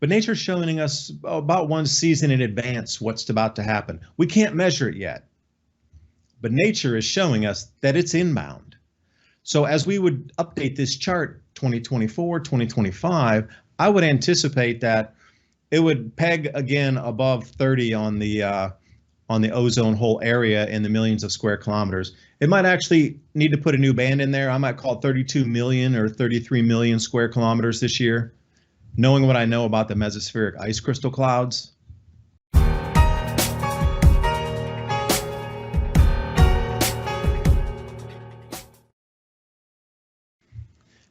But nature's showing us about one season in advance what's about to happen. We can't measure it yet, but nature is showing us that it's inbound. So as we would update this chart 2024, 2025, I would anticipate that it would peg again above 30 on the ozone hole area in the millions of square kilometers. It might actually need to put a new band in there. I might call it 32 million or 33 million square kilometers this year, knowing what I know about the mesospheric ice crystal clouds.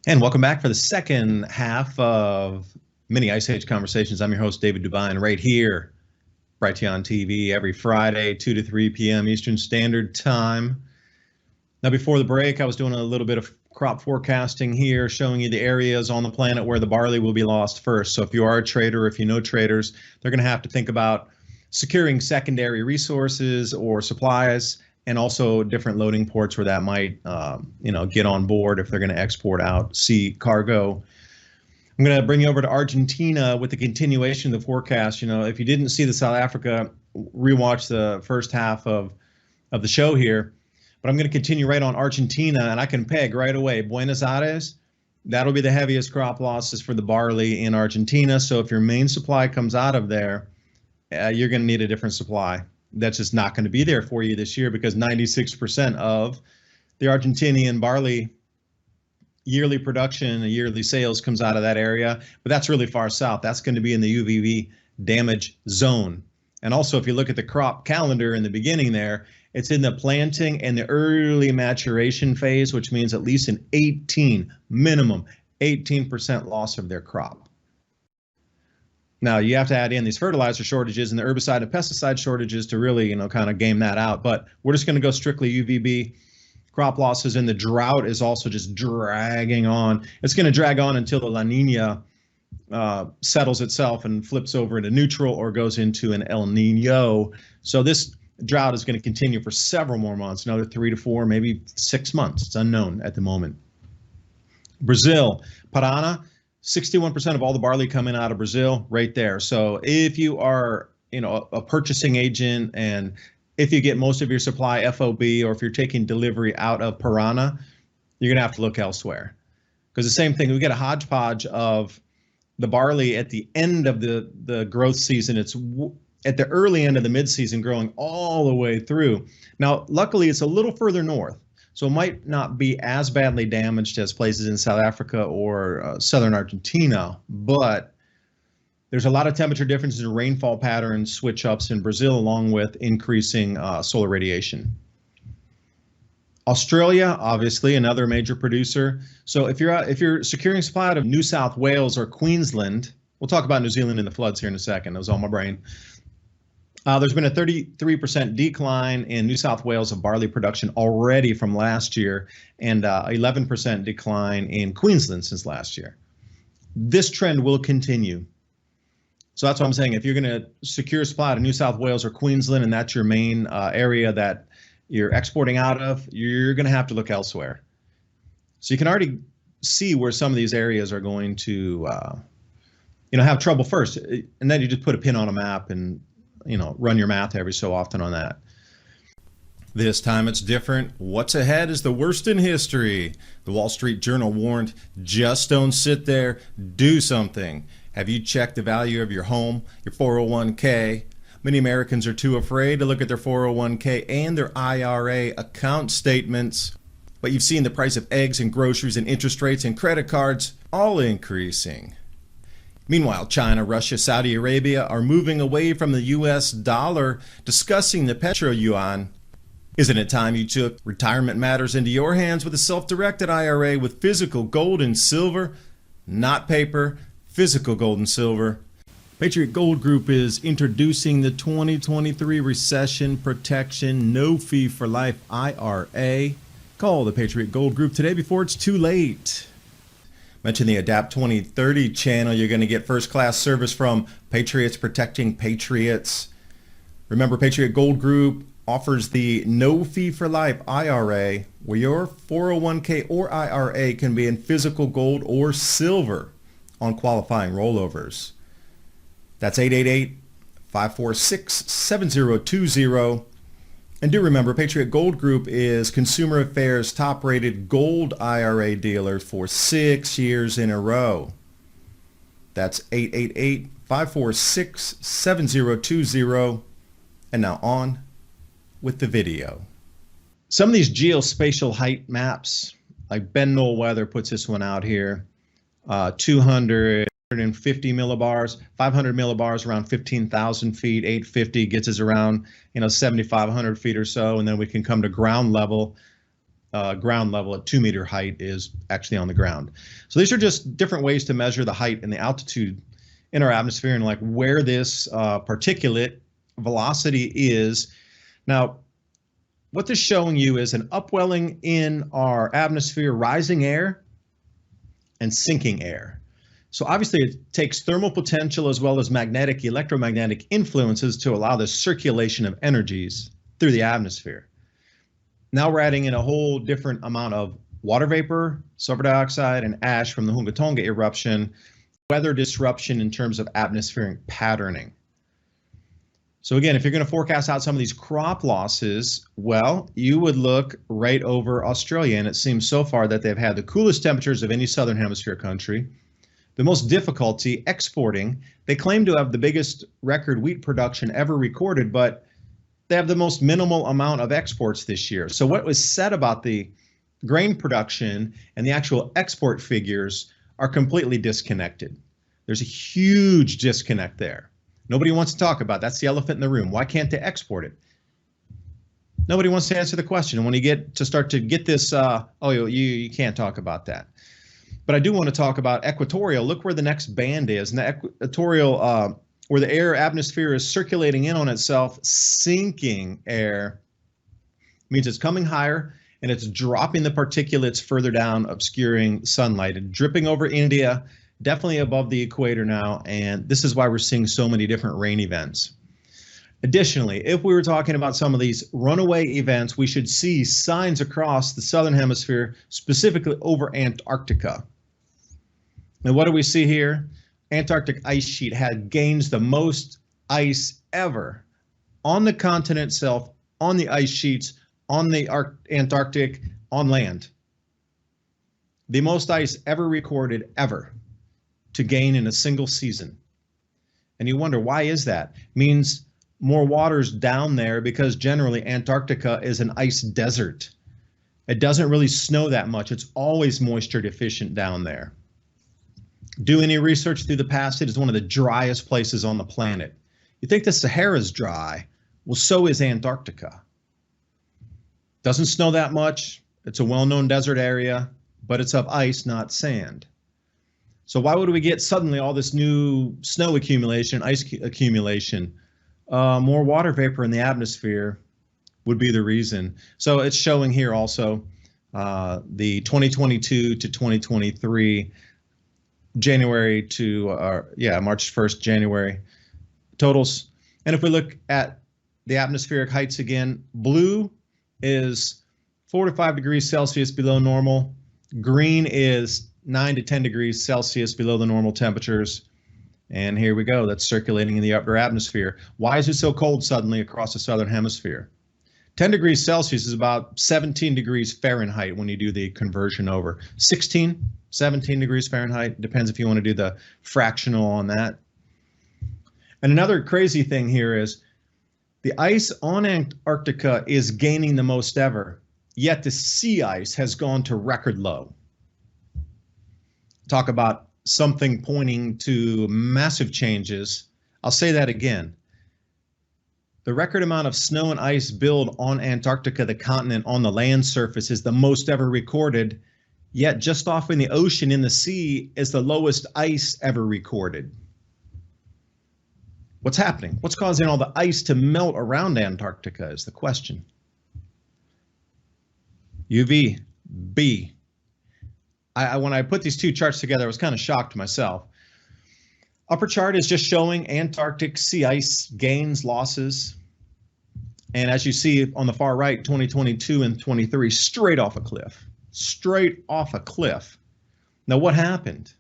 And welcome back for the second half of Mini Ice Age Conversations. I'm your host, David Dubine, right here, Brighteon TV, every Friday, 2 to 3 p.m. Eastern Standard Time. Now, before the break, I was doing a little bit of crop forecasting here, showing you the areas on the planet where the barley will be lost first. So if you are a trader, if you know traders, they're going to have to think about securing secondary resources or supplies, and also different loading ports where that might, get on board if they're going to export out sea cargo. I'm going to bring you over to Argentina with the continuation of the forecast. If you didn't see the South Africa, rewatch the first half of the show here. But I'm going to continue right on Argentina, and I can peg right away Buenos Aires. That'll be the heaviest crop losses for the barley in Argentina. So if your main supply comes out of there, you're going to need a different supply. That's just not going to be there for you this year, because 96% of the Argentinian barley yearly production, yearly sales comes out of that area. But that's really far south. That's going to be in the UVB damage zone. And also, if you look at the crop calendar in the beginning there, it's in the planting and the early maturation phase, which means at least an minimum 18% loss of their crop. Now, you have to add in these fertilizer shortages and the herbicide and pesticide shortages to really, kind of game that out. But we're just going to go strictly UVB crop losses, and the drought is also just dragging on. It's going to drag on until the La Nina settles itself and flips over into neutral or goes into an El Nino. So this drought is going to continue for several more months, another 3 to 4, maybe 6 months. It's unknown at the moment. Brazil, Parana, 61% of all the barley coming out of Brazil right there. So if you are, a purchasing agent, and if you get most of your supply FOB, or if you're taking delivery out of Parana, you're going to have to look elsewhere. Because the same thing, we get a hodgepodge of the barley at the end of the growth season. It's at the early end of the mid-season, growing all the way through. Now, luckily, it's a little further north, so it might not be as badly damaged as places in South Africa or southern Argentina, but there's a lot of temperature differences and rainfall patterns switch ups in Brazil, along with increasing solar radiation. Australia, obviously, another major producer. So if you're securing supply out of New South Wales or Queensland, we'll talk about New Zealand and the floods here in a second. That was on my brain. There's been a 33% decline in New South Wales of barley production already from last year, and 11% decline in Queensland since last year. This trend will continue. So that's what I'm saying. If you're going to secure supply to New South Wales or Queensland, and that's your main area that you're exporting out of, you're going to have to look elsewhere. So you can already see where some of these areas are going to, have trouble first, and then you just put a pin on a map and run your math every so often on that. This time it's different. What's ahead is the worst in history. The Wall Street Journal warned, just don't sit there, do something. Have you checked the value of your home, your 401k? Many Americans are too afraid to look at their 401k and their IRA account statements. But you've seen the price of eggs and groceries and interest rates and credit cards all increasing. Meanwhile, China, Russia, Saudi Arabia are moving away from the US dollar, discussing the petro yuan. Isn't it time you took retirement matters into your hands with a self-directed IRA with physical gold and silver? Not paper, physical gold and silver. Patriot Gold Group is introducing the 2023 Recession Protection No Fee for Life IRA. Call the Patriot Gold Group today before it's too late. Mention the Adapt 2030 channel. You're going to get first-class service from Patriots Protecting Patriots. Remember, Patriot Gold Group offers the No Fee for Life IRA, where your 401k or IRA can be in physical gold or silver on qualifying rollovers. That's 888-546-7020. And do remember, Patriot Gold Group is Consumer Affairs top-rated gold IRA dealer for 6 years in a row. That's 888-546-7020. And now on with the video. Some of these geospatial height maps, like Ben Noel Weather puts this one out here, 250 millibars, 500 millibars around 15,000 feet, 850 gets us around 7,500 feet or so, and then we can come to ground level. Ground level at 2 meter height is actually on the ground. So these are just different ways to measure the height and the altitude in our atmosphere and like where this particulate velocity is. Now, what this is showing you is an upwelling in our atmosphere, rising air and sinking air. So obviously it takes thermal potential as well as magnetic, electromagnetic influences to allow the circulation of energies through the atmosphere. Now we're adding in a whole different amount of water vapor, sulfur dioxide, and ash from the Hunga Tonga eruption, weather disruption in terms of atmospheric patterning. So again, if you're going to forecast out some of these crop losses, well, you would look right over Australia, and it seems so far that they've had the coolest temperatures of any Southern Hemisphere country, the most difficulty exporting. They claim to have the biggest record wheat production ever recorded, but they have the most minimal amount of exports this year. So what was said about the grain production and the actual export figures are completely disconnected. There's a huge disconnect there. Nobody wants to talk about it. That's the elephant in the room. Why can't they export it? Nobody wants to answer the question. And when you get to start to get this, you can't talk about that. But I do want to talk about equatorial. Look where the next band is. And the equatorial, where the air atmosphere is circulating in on itself, sinking air means it's coming higher and it's dropping the particulates further down, obscuring sunlight and dripping over India, definitely above the equator now. And this is why we're seeing so many different rain events. Additionally, if we were talking about some of these runaway events, we should see signs across the Southern Hemisphere, specifically over Antarctica. Now, what do we see here? Antarctic ice sheet gains the most ice ever on the continent itself, on the ice sheets, on the Antarctic, on land. The most ice ever recorded ever to gain in a single season. And you wonder, why is that? It means more water's down there because generally Antarctica is an ice desert. It doesn't really snow that much. It's always moisture deficient down there. Do any research through the past, it is one of the driest places on the planet. You think the Sahara's dry? Well, so is Antarctica. Doesn't snow that much. It's a well-known desert area, but it's of ice, not sand. So why would we get suddenly all this new snow accumulation, ice accumulation? More water vapor in the atmosphere would be the reason. So it's showing here also the 2022 to 2023 January to March 1st, January totals. And if we look at the atmospheric heights again, blue is 4 to 5 degrees Celsius below normal. Green is 9 to 10 degrees Celsius below the normal temperatures. And here we go. That's circulating in the upper atmosphere. Why is it so cold suddenly across the Southern Hemisphere? 10 degrees Celsius is about 17 degrees Fahrenheit when you do the conversion over. 17 degrees Fahrenheit. Depends if you want to do the fractional on that. And another crazy thing here is the ice on Antarctica is gaining the most ever, yet the sea ice has gone to record low. Talk about something pointing to massive changes. I'll say that again. The record amount of snow and ice build on Antarctica, the continent, on the land surface is the most ever recorded, yet just off in the ocean, in the sea, is the lowest ice ever recorded. What's happening? What's causing all the ice to melt around Antarctica is the question. UVB. When I put these two charts together, I was kind of shocked myself. Upper chart is just showing Antarctic sea ice gains, losses. And as you see on the far right, 2022 and 23, straight off a cliff. Straight off a cliff. Now what happened?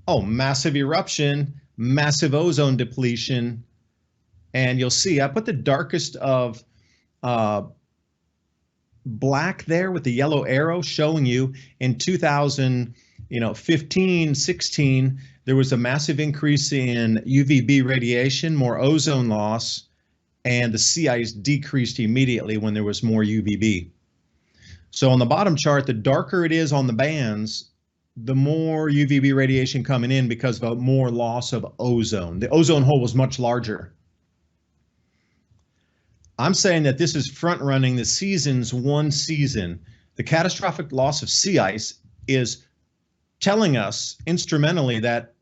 Oh, massive eruption massive ozone depletion. And you'll see I put the darkest of black there with the yellow arrow showing you in 2015, 16, there was a massive increase in UVB radiation, more ozone loss, and the sea ice decreased immediately when there was more UVB. So on the bottom chart, the darker it is on the bands, the more UVB radiation coming in because of more loss of ozone. The ozone hole was much larger. I'm saying that this is front running the season's one season. The catastrophic loss of sea ice is telling us instrumentally that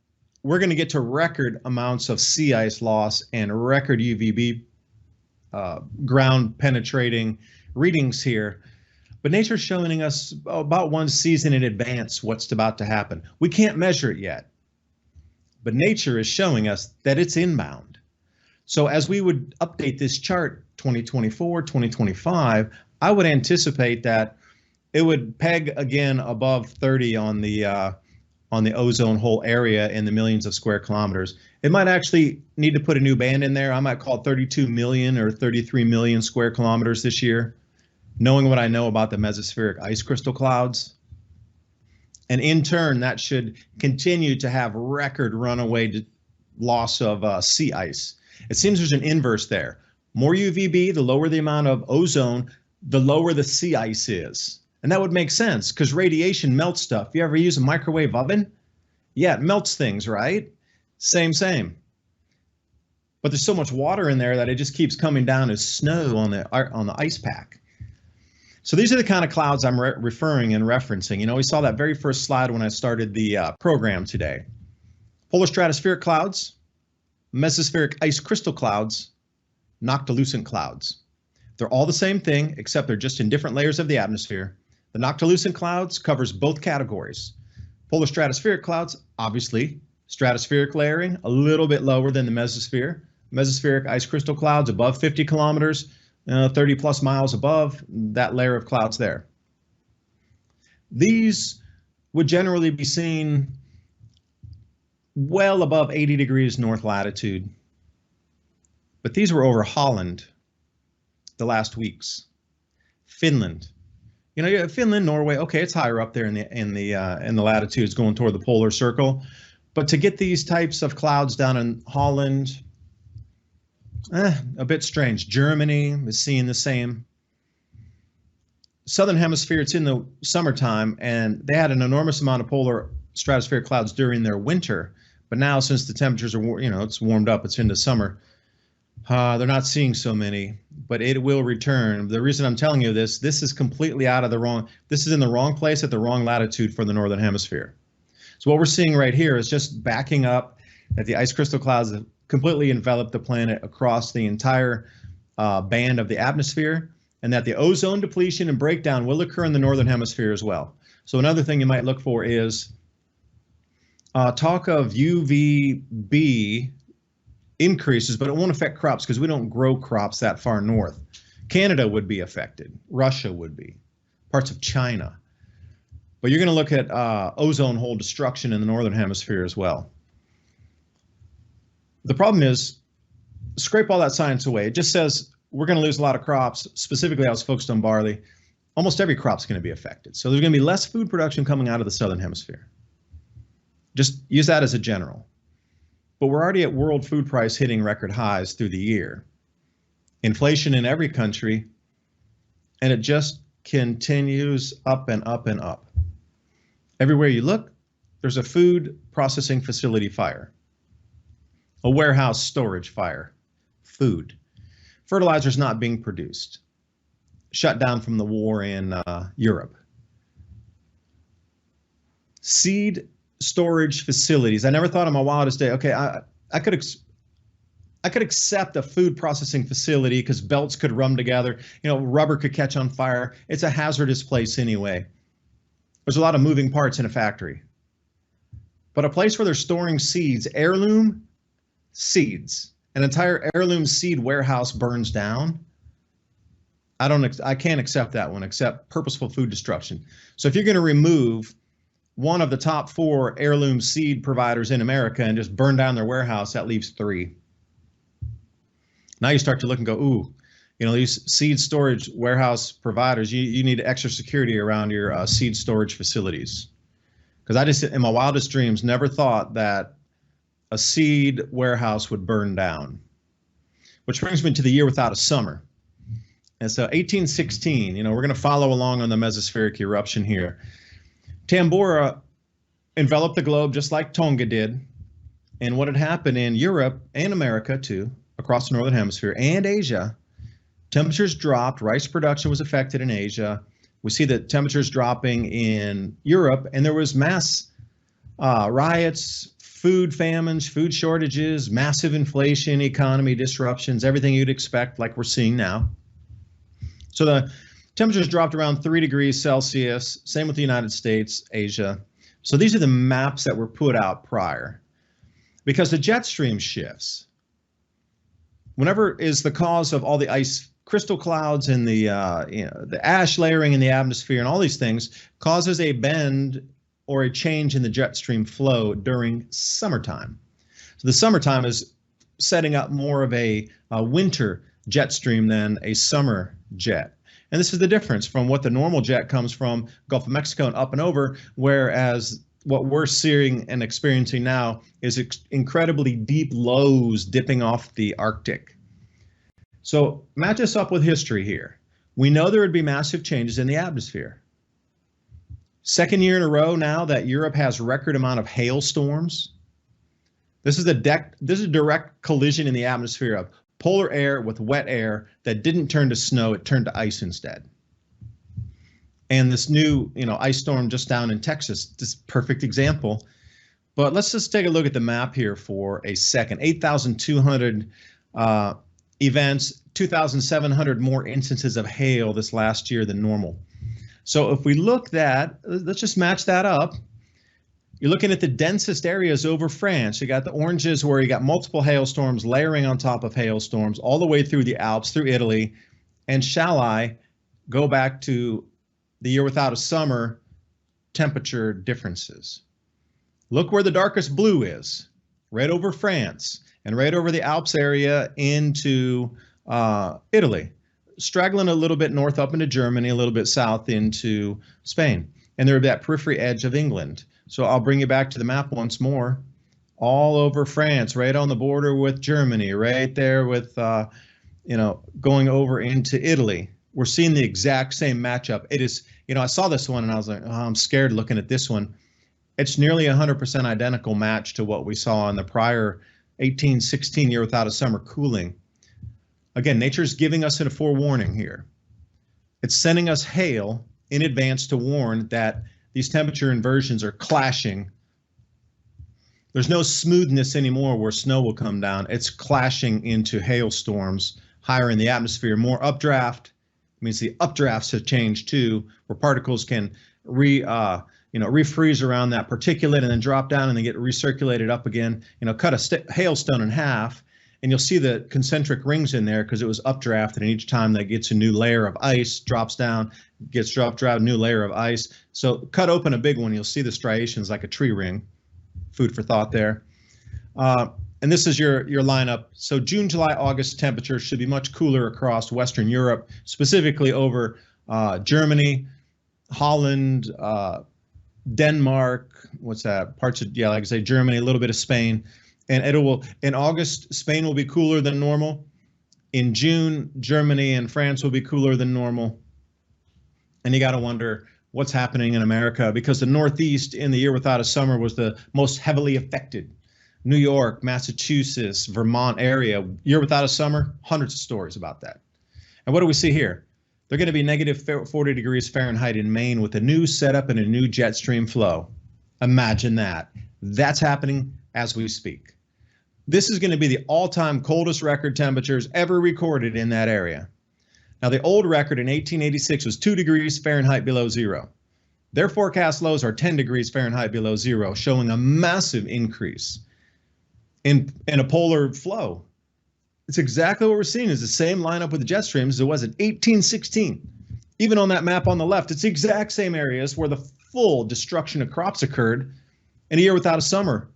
we're going to get to record amounts of sea ice loss and record UVB ground penetrating readings here. But nature's showing us about one season in advance what's about to happen. We can't measure it yet, but nature is showing us that it's inbound. So as we would update this chart 2024, 2025, I would anticipate that it would peg again above 30 on the ozone hole area in the millions of square kilometers. It might actually need to put a new band in there. I might call it 32 million or 33 million square kilometers this year, knowing what I know about the mesospheric ice crystal clouds. And in turn, that should continue to have record runaway loss of sea ice. It seems there's an inverse there. More UVB, the lower the amount of ozone, the lower the sea ice is. And that would make sense because radiation melts stuff. You ever use a microwave oven? Yeah, it melts things, right? Same. But there's so much water in there that it just keeps coming down as snow on the ice pack. So these are the kind of clouds I'm referring and referencing. You know, we saw that very first slide when I started the program today. Polar stratospheric clouds, mesospheric ice crystal clouds, noctilucent clouds. They're all the same thing, except they're just in different layers of the atmosphere. The noctilucent clouds covers both categories. Polar stratospheric clouds, obviously, stratospheric layering, a little bit lower than the mesosphere. Mesospheric ice crystal clouds above 50 kilometers, 30 plus miles above that layer of clouds there. These would generally be seen well above 80 degrees north latitude. But these were over Holland the last weeks. Finland. You know, Finland, Norway, okay, it's higher up there in the latitudes going toward the polar circle. But to get these types of clouds down in Holland, a bit strange. Germany is seeing the same. Southern Hemisphere, it's in the summertime, and they had an enormous amount of polar stratospheric clouds during their winter. But now, since the temperatures are, it's warmed up, it's into summer, they're not seeing so many, but it will return. The reason I'm telling you this is completely out of the wrong, this is in the wrong place at the wrong latitude for the Northern Hemisphere. So what we're seeing right here is just backing up that the ice crystal clouds have completely enveloped the planet across the entire band of the atmosphere, and that the ozone depletion and breakdown will occur in the Northern Hemisphere as well. So another thing you might look for is talk of UVB increases, but it won't affect crops because we don't grow crops that far north. Canada would be affected. Russia would be. Parts of China. But you're going to look at ozone hole destruction in the Northern Hemisphere as well. The problem is, scrape all that science away. It just says we're going to lose a lot of crops. Specifically, I was focused on barley. Almost every crop's going to be affected. So there's going to be less food production coming out of the Southern Hemisphere. Just use that as a general. But we're already at world food price hitting record highs through the year. Inflation in every country, and it just continues up and up and up. Everywhere you look, there's a food processing facility fire, a warehouse storage fire, food. Fertilizer's not being produced, shut down from the war in Europe. Seed storage facilities. I never thought in my wildest day, okay, I could accept a food processing facility because belts could run together, rubber could catch on fire. It's a hazardous place anyway. There's a lot of moving parts in a factory. But a place where they're storing seeds, heirloom seeds, an entire heirloom seed warehouse burns down. I can't accept that one, except purposeful food destruction. So if you're going to remove one of the top 4 heirloom seed providers in America and just burn down their warehouse, that leaves 3. Now you start to look and go, ooh, you know, these seed storage warehouse providers, you need extra security around your seed storage facilities. Because I just, in my wildest dreams, never thought that a seed warehouse would burn down. Which brings me to the year without a summer. And so 1816, you know, we're going to follow along on the mesospheric eruption here. Tambora enveloped the globe just like Tonga did. And what had happened in Europe and America too, across the Northern Hemisphere and Asia, temperatures dropped, rice production was affected in Asia. We see that temperatures dropping in Europe, and there was mass riots, food famines, food shortages, massive inflation, economy disruptions, everything you'd expect like we're seeing now. So the temperatures dropped around 3 degrees Celsius, same with the United States, Asia. So these are the maps that were put out prior. Because the jet stream shifts, whenever is the cause of all the ice crystal clouds and the the ash layering in the atmosphere and all these things causes a bend or a change in the jet stream flow during summertime. So the summertime is setting up more of a winter jet stream than a summer jet. And this is the difference from what the normal jet comes from Gulf of Mexico and up and over, whereas what we're seeing and experiencing now is incredibly deep lows dipping off the Arctic. So match us up with history here. We know there would be massive changes in the atmosphere. Second year in a row now that Europe has record amount of hailstorms. This is a direct collision in the atmosphere of polar air with wet air that didn't turn to snow, it turned to ice instead. And this new, ice storm just down in Texas, this perfect example. But let's just take a look at the map here for a second. 8,200 events, 2,700 more instances of hail this last year than normal. So if we look at, let's just match that up. You're looking at the densest areas over France. You got the oranges where you got multiple hailstorms layering on top of hailstorms all the way through the Alps, through Italy. And shall I go back to the year without a summer temperature differences? Look where the darkest blue is, right over France and right over the Alps area into Italy, straggling a little bit north up into Germany, a little bit south into Spain. And they're at that periphery edge of England. So I'll bring you back to the map once more. All over France, right on the border with Germany, right there with, going over into Italy. We're seeing the exact same matchup. It is, I saw this one and I was like, oh, I'm scared looking at this one. It's nearly 100% identical match to what we saw in the prior 1816 year without a summer cooling. Again, nature's giving us a forewarning here. It's sending us hail in advance to warn that these temperature inversions are clashing. There's no smoothness anymore where snow will come down. It's clashing into hailstorms higher in the atmosphere, more updraft. It means the updrafts have changed too, where particles can refreeze around that particulate and then drop down and then get recirculated up again. Cut a hailstone in half, and you'll see the concentric rings in there because it was updrafted, and each time that gets a new layer of ice, drops down, gets dropped, new layer of ice. So cut open a big one, you'll see the striations like a tree ring. Food for thought there. And this is your lineup. So June, July, August temperatures should be much cooler across Western Europe, specifically over Germany, Holland, Denmark, what's that? Parts of, like I say, Germany, a little bit of Spain. And in August, Spain will be cooler than normal. In June, Germany and France will be cooler than normal. And you got to wonder what's happening in America, because the Northeast in the year without a summer was the most heavily affected. New York, Massachusetts, Vermont area, year without a summer, hundreds of stories about that. And what do we see here? They're going to be negative 40 degrees Fahrenheit in Maine with a new setup and a new jet stream flow. Imagine that. That's happening as we speak. This is going to be the all-time coldest record temperatures ever recorded in that area. Now, the old record in 1886 was 2 degrees Fahrenheit below zero. Their forecast lows are 10 degrees Fahrenheit below zero, showing a massive increase in a polar flow. It's exactly what we're seeing is the same lineup with the jet streams as it was in 1816. Even on that map on the left, it's the exact same areas where the full destruction of crops occurred in a year without a summer.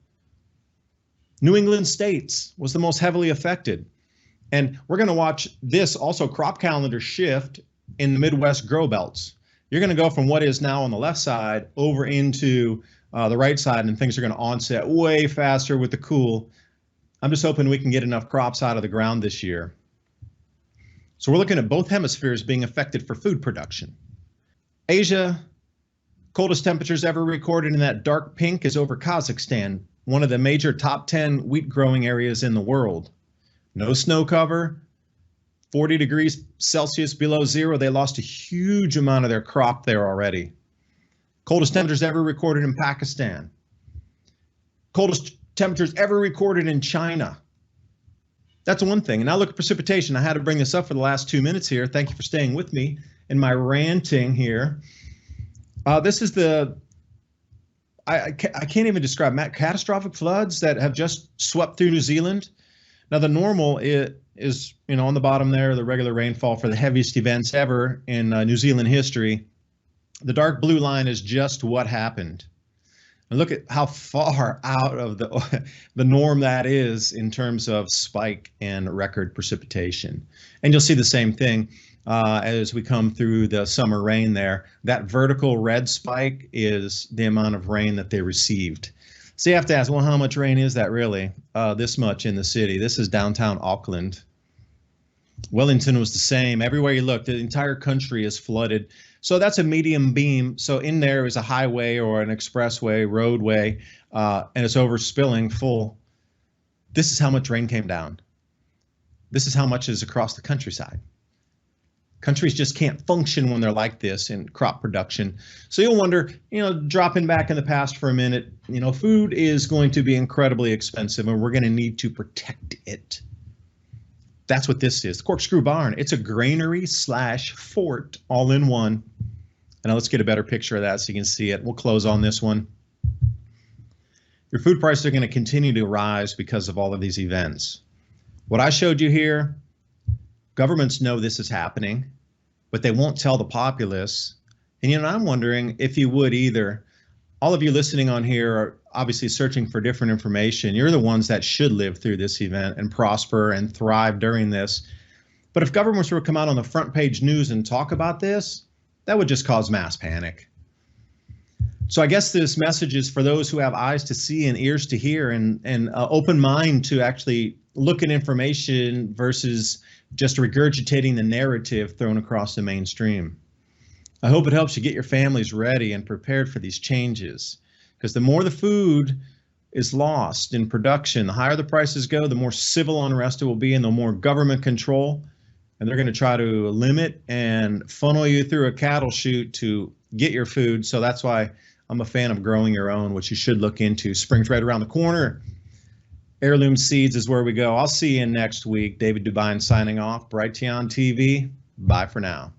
New England states was the most heavily affected. And we're going to watch this also crop calendar shift in the Midwest grow belts. You're going to go from what is now on the left side over into the right side, and things are going to onset way faster with the cool. I'm just hoping we can get enough crops out of the ground this year. So we're looking at both hemispheres being affected for food production. Asia, coldest temperatures ever recorded in that dark pink is over Kazakhstan, one of the major top 10 wheat growing areas in the world. No snow cover, 40 degrees Celsius below zero. They lost a huge amount of their crop there already. Coldest temperatures ever recorded in Pakistan. Coldest temperatures ever recorded in China. That's one thing. And now look at precipitation. I had to bring this up for the last 2 minutes here. Thank you for staying with me in my ranting here. This is the, I can't even describe, catastrophic floods that have just swept through New Zealand. Now the normal is, on the bottom there, the regular rainfall for the heaviest events ever in New Zealand history. The dark blue line is just what happened. And look at how far out of the norm that is in terms of spike and record precipitation. And you'll see the same thing as we come through the summer rain there. That vertical red spike is the amount of rain that they received. So you have to ask, well, how much rain is that really? This much in the city. This is downtown Auckland. Wellington was the same. Everywhere you look, the entire country is flooded. So that's a medium beam. So in there is a highway or an expressway, roadway, and it's overspilling full. This is how much rain came down. This is how much is across the countryside. Countries just can't function when they're like this in crop production. So you'll wonder, dropping back in the past for a minute, food is going to be incredibly expensive and we're going to need to protect it. That's what this is. The Corkscrew Barn. It's a granary / fort all in one. And now let's get a better picture of that so you can see it. We'll close on this one. Your food prices are going to continue to rise because of all of these events. What I showed you here, governments know this is happening, but they won't tell the populace. And I'm wondering if you would either. All of you listening on here are obviously searching for different information. You're the ones that should live through this event and prosper and thrive during this. But if governments were to come out on the front page news and talk about this, that would just cause mass panic. So I guess this message is for those who have eyes to see and ears to hear and open mind to actually look at information versus just regurgitating the narrative thrown across the mainstream. I hope it helps you get your families ready and prepared for these changes, because the more the food is lost in production, the higher the prices go, the more civil unrest it will be and the more government control. And they're going to try to limit and funnel you through a cattle chute to get your food. So that's why I'm a fan of growing your own, which you should look into. Spring's right around the corner. Heirloom Seeds is where we go. I'll see you next week. David Dubine signing off. Patriot TV. Bye for now.